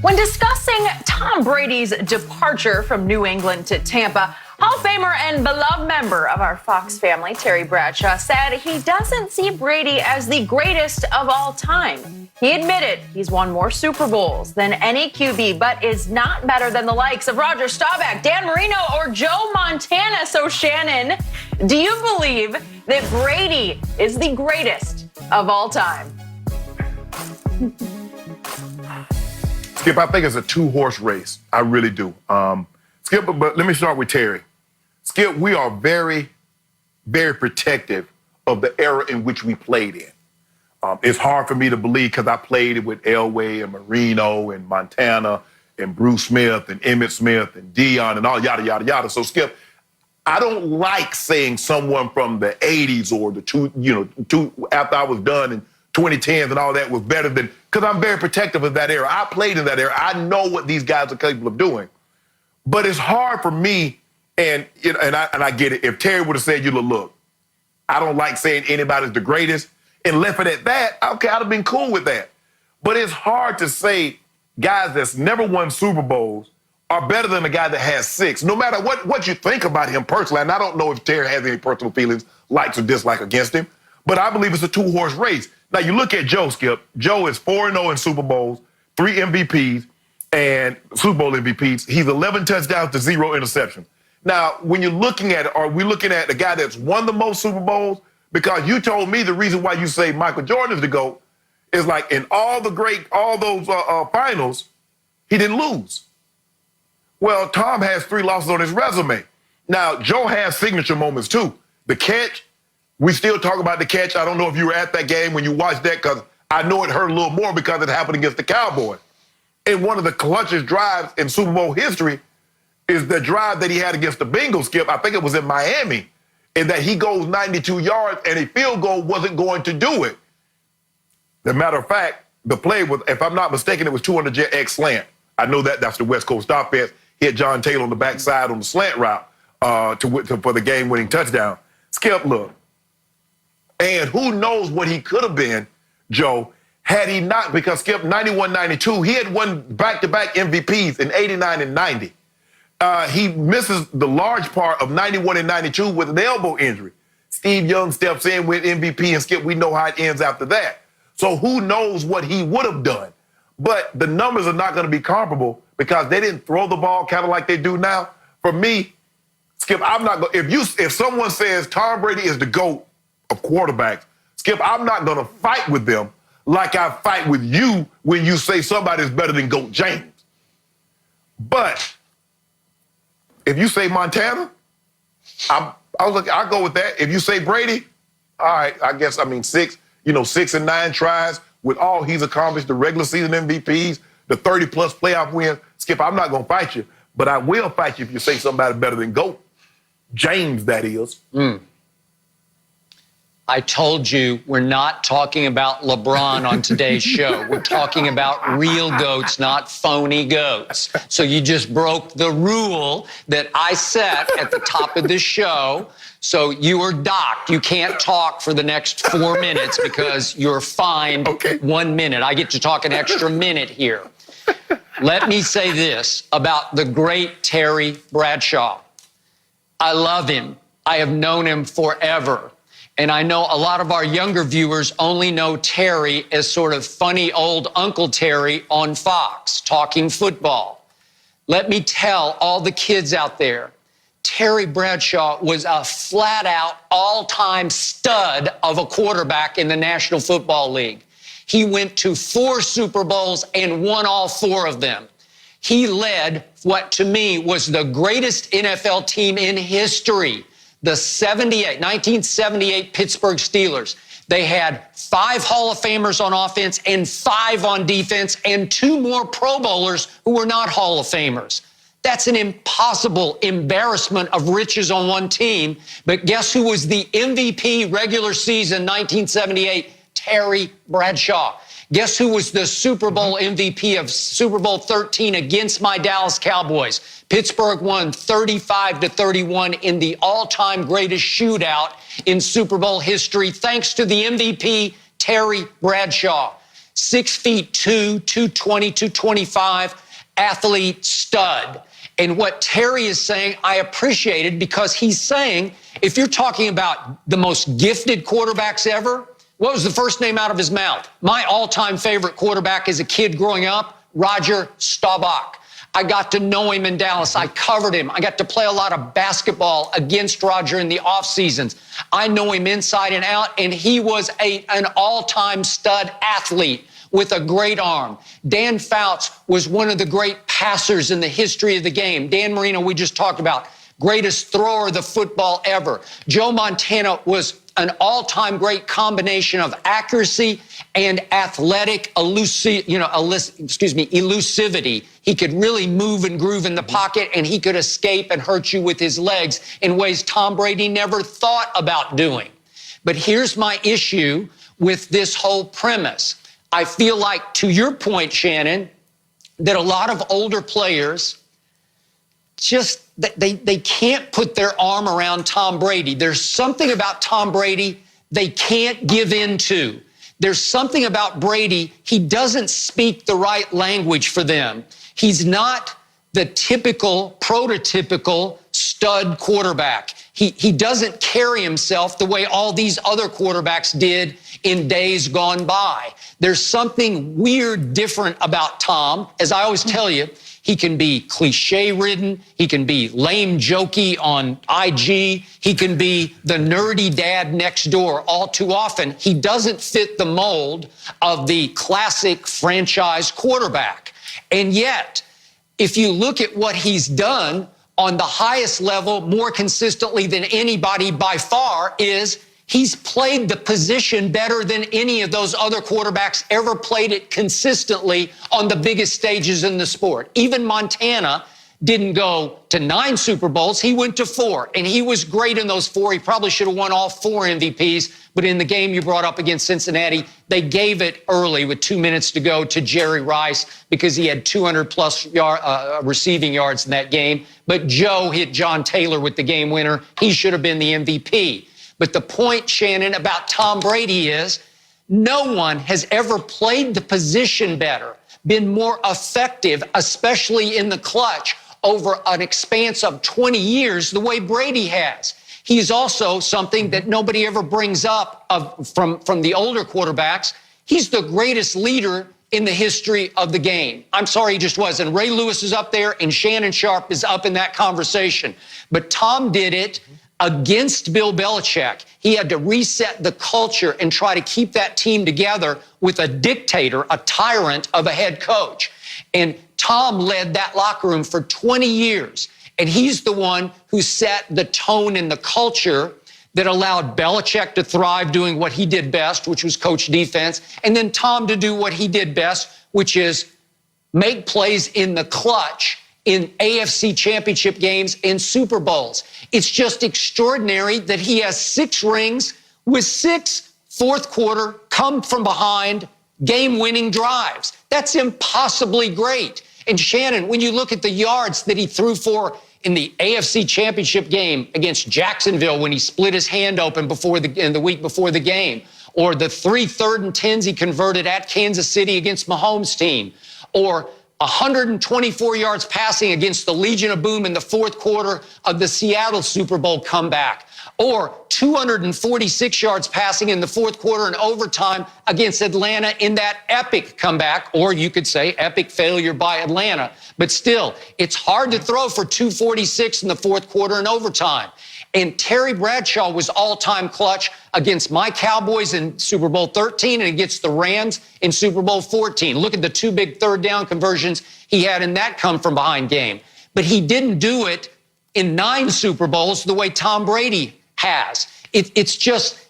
When discussing Tom Brady's departure from New England to Tampa, Hall of Famer and beloved member of our Fox family, Terry Bradshaw, said he doesn't see Brady as the greatest of all time. He admitted he's won more Super Bowls than any QB, but is not better than the likes of Roger Staubach, Dan Marino, or Joe Montana. So, Shannon, do you believe that Brady is the greatest of all time? Skip, I think it's a two-horse race. I really do. Skip, but let me start with Terry. Skip, we are very, very protective of the era in which we played in. It's hard for me to believe because I played it with Elway and Marino and Montana and Bruce Smith and Emmitt Smith and Dion and all yada, yada, yada. So, Skip, I don't like saying someone from the 80s or the after I was done in 2010s and all that was better than, because I'm very protective of that era. I played in that era. I know what these guys are capable of doing. But it's hard for me, and I get it. If Terry would have said, look, I don't like saying anybody's the greatest, and left it at that, okay, I'd have been cool with that. But it's hard to say guys that's never won Super Bowls are better than a guy that has 6, no matter what you think about him personally. And I don't know if Terry has any personal feelings, likes or dislikes against him, but I believe it's a two-horse race. Now, you look at Joe, Skip. Joe is 4-0 in Super Bowls, 3 MVPs, and Super Bowl MVPs. He's 11 touchdowns to 0 interceptions. Now, when you're looking at it, are we looking at the guy that's won the most Super Bowls? Because you told me the reason why you say Michael Jordan is the GOAT is like in all those finals, he didn't lose. Well, Tom has 3 losses on his resume. Now, Joe has signature moments too. The catch, we still talk about the catch. I don't know if you were at that game when you watched that, because I know it hurt a little more because it happened against the Cowboys. And one of the clutchest drives in Super Bowl history is the drive that he had against the Bengals, Skip. I think it was in Miami, and that he goes 92 yards and a field goal wasn't going to do it. As a matter of fact, the play was, if I'm not mistaken, it was 200 X slant. I know that's the West Coast offense. Hit John Taylor on the backside on the slant route for the game-winning touchdown. Skip, look. And who knows what he could have been, Joe, had he not, because Skip, 91-92, he had won back-to-back MVPs in 89 and 90. He misses the large part of 91 and 92 with an elbow injury. Steve Young steps in with MVP, and Skip, we know how it ends after that. So who knows what he would have done. But the numbers are not going to be comparable because they didn't throw the ball kind of like they do now. For me, Skip, I'm not going to, if someone says Tom Brady is the GOAT of quarterbacks, Skip, I'm not going to fight with them like I fight with you when you say somebody's better than GOAT James. But if you say Montana, I'll go with that. If you say Brady, all right, I guess, 6 and 9 tries with all he's accomplished, the regular season MVPs, the 30-plus playoff wins. Skip, I'm not going to fight you, but I will fight you if you say somebody better than GOAT James, that is. I told you we're not talking about LeBron on today's show. We're talking about real GOATs, not phony GOATs. So you just broke the rule that I set at the top of this show. So you are docked. You can't talk for the next 4 minutes because you're fined 1 minute. I get to talk an extra minute here. Let me say this about the great Terry Bradshaw. I love him. I have known him forever. And I know a lot of our younger viewers only know Terry as sort of funny old Uncle Terry on Fox, talking football. Let me tell all the kids out there, Terry Bradshaw was a flat-out, all-time stud of a quarterback in the National Football League. He went to 4 Super Bowls and won all 4 of them. He led what, to me, was the greatest NFL team in history, the 1978 Pittsburgh Steelers. They had 5 Hall of Famers on offense and 5 on defense and 2 more Pro Bowlers who were not Hall of Famers. That's an impossible embarrassment of riches on one team. But guess who was the MVP regular season 1978? Terry Bradshaw. Guess who was the Super Bowl MVP of Super Bowl 13 against my Dallas Cowboys? Pittsburgh won 35-31 in the all-time greatest shootout in Super Bowl history, thanks to the MVP, Terry Bradshaw. 6'2", 220, 225, athlete, stud. And what Terry is saying, I appreciated, because he's saying, if you're talking about the most gifted quarterbacks ever, what was the first name out of his mouth? My all-time favorite quarterback as a kid growing up, Roger Staubach. I got to know him in Dallas. I covered him. I got to play a lot of basketball against Roger in the off seasons. I know him inside and out, and he was an all-time stud athlete with a great arm. Dan Fouts was one of the great passers in the history of the game. Dan Marino, we just talked about, greatest thrower of the football ever. Joe Montana was an all-time great combination of accuracy and athletic elusivity. He could really move and groove in the pocket, and he could escape and hurt you with his legs in ways Tom Brady never thought about doing. But here's my issue with this whole premise. I feel like, to your point, Shannon, that a lot of older players just, they can't put their arm around Tom Brady. There's something about Tom Brady they can't give in to. There's something about Brady, he doesn't speak the right language for them. He's not the typical, prototypical stud quarterback. He doesn't carry himself the way all these other quarterbacks did in days gone by. There's something weird, different about Tom. As I always tell you, he can be cliche-ridden. He can be lame, jokey on IG. He can be the nerdy dad next door all too often. He doesn't fit the mold of the classic franchise quarterback. And yet, if you look at what he's done on the highest level more consistently than anybody by far, is he's played the position better than any of those other quarterbacks ever played it consistently on the biggest stages in the sport. Even Montana didn't go to 9 Super Bowls. He went to 4, and he was great in those 4. He probably should have won all 4 MVPs, but in the game you brought up against Cincinnati, they gave it early with 2 minutes to go to Jerry Rice because he had 200-plus receiving yards in that game. But Joe hit John Taylor with the game winner. He should have been the MVP. But the point, Shannon, about Tom Brady is no one has ever played the position better, been more effective, especially in the clutch, over an expanse of 20 years the way Brady has. He's also something that nobody ever brings up from the older quarterbacks. He's the greatest leader in the history of the game. I'm sorry, he just was. And Ray Lewis is up there, and Shannon Sharp is up in that conversation. But Tom did it against Bill Belichick. He had to reset the culture and try to keep that team together with a dictator, a tyrant of a head coach. And Tom led that locker room for 20 years. And he's the one who set the tone and the culture that allowed Belichick to thrive doing what he did best, which was coach defense, and then Tom to do what he did best, which is make plays in the clutch in AFC championship games and Super Bowls. It's just extraordinary that he has 6 rings with 6 fourth-quarter, come-from-behind, game-winning drives. That's impossibly great. And Shannon, when you look at the yards that he threw for in the AFC championship game against Jacksonville when he split his hand open in the week before the game, or the 3 3rd-and-10s he converted at Kansas City against Mahomes' team, or 124 yards passing against the Legion of Boom in the 4th quarter of the Seattle Super Bowl comeback, or 246 yards passing in the 4th quarter and overtime against Atlanta in that epic comeback, or you could say epic failure by Atlanta. But still, it's hard to throw for 246 in the 4th quarter and overtime. And Terry Bradshaw was all-time clutch against my Cowboys in Super Bowl 13 and against the Rams in Super Bowl 14. Look at the 2 big 3rd down conversions he had in that come-from-behind game. But he didn't do it in 9 Super Bowls the way Tom Brady has. It's just,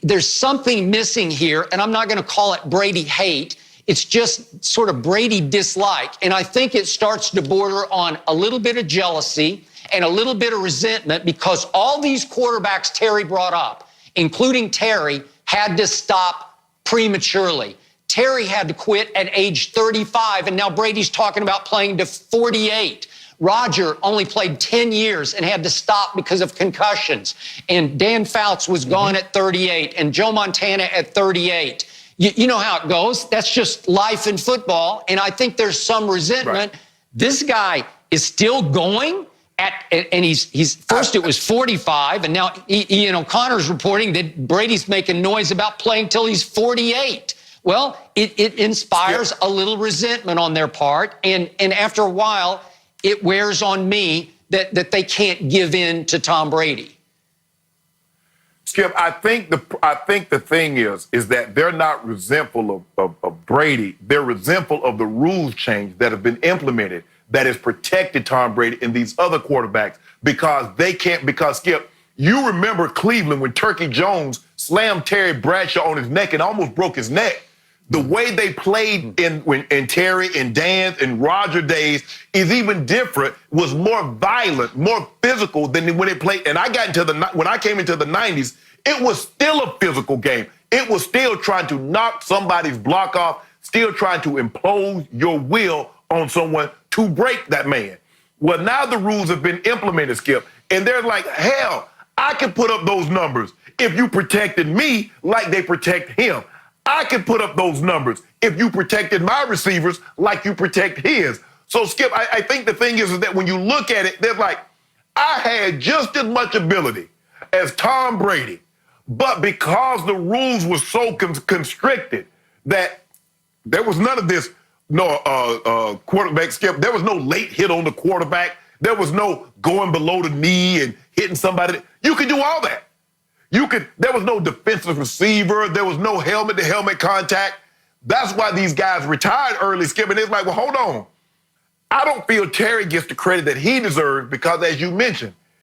there's something missing here, and I'm not going to call it Brady hate. It's just sort of Brady dislike. And I think it starts to border on a little bit of jealousy and a little bit of resentment, because all these quarterbacks Terry brought up, including Terry, had to stop prematurely. Terry had to quit at age 35, and now Brady's talking about playing to 48. Roger only played 10 years and had to stop because of concussions. And Dan Fouts was gone at 38, and Joe Montana at 38. You know how it goes. That's just life in football. And I think there's some resentment. Right. This guy is still going and he's first it was 45, and now Ian O'Connor's reporting that Brady's making noise about playing till he's 48. Well, it inspires a little resentment on their part, and after a while, it wears on me that they can't give in to Tom Brady. Skip, I think the thing is that they're not resentful of Brady. They're resentful of the rules change that have been implemented that has protected Tom Brady and these other quarterbacks because they can't. Because Skip, you remember Cleveland when Turkey Jones slammed Terry Bradshaw on his neck and almost broke his neck. The way they played in Terry and Dan's and Roger days is even different, was more violent, more physical than when it played. And when I came into the 90s, it was still a physical game. It was still trying to knock somebody's block off, still trying to impose your will on someone to break that man. Well, now the rules have been implemented, Skip, and they're like, hell, I can put up those numbers if you protected me like they protect him. I can put up those numbers if you protected my receivers like you protect his. So, Skip, I think the thing is that when you look at it, they're like, I had just as much ability as Tom Brady, but because the rules were so constricted that there was none of this, quarterback, Skip, there was no late hit on the quarterback. There was no going below the knee and hitting somebody. You could do all that. There was no defensive receiver. There was no helmet-to-helmet contact. That's why these guys retired early, Skip. And it's like, well, hold on. I don't feel Terry gets the credit that he deserves because, as you mentioned,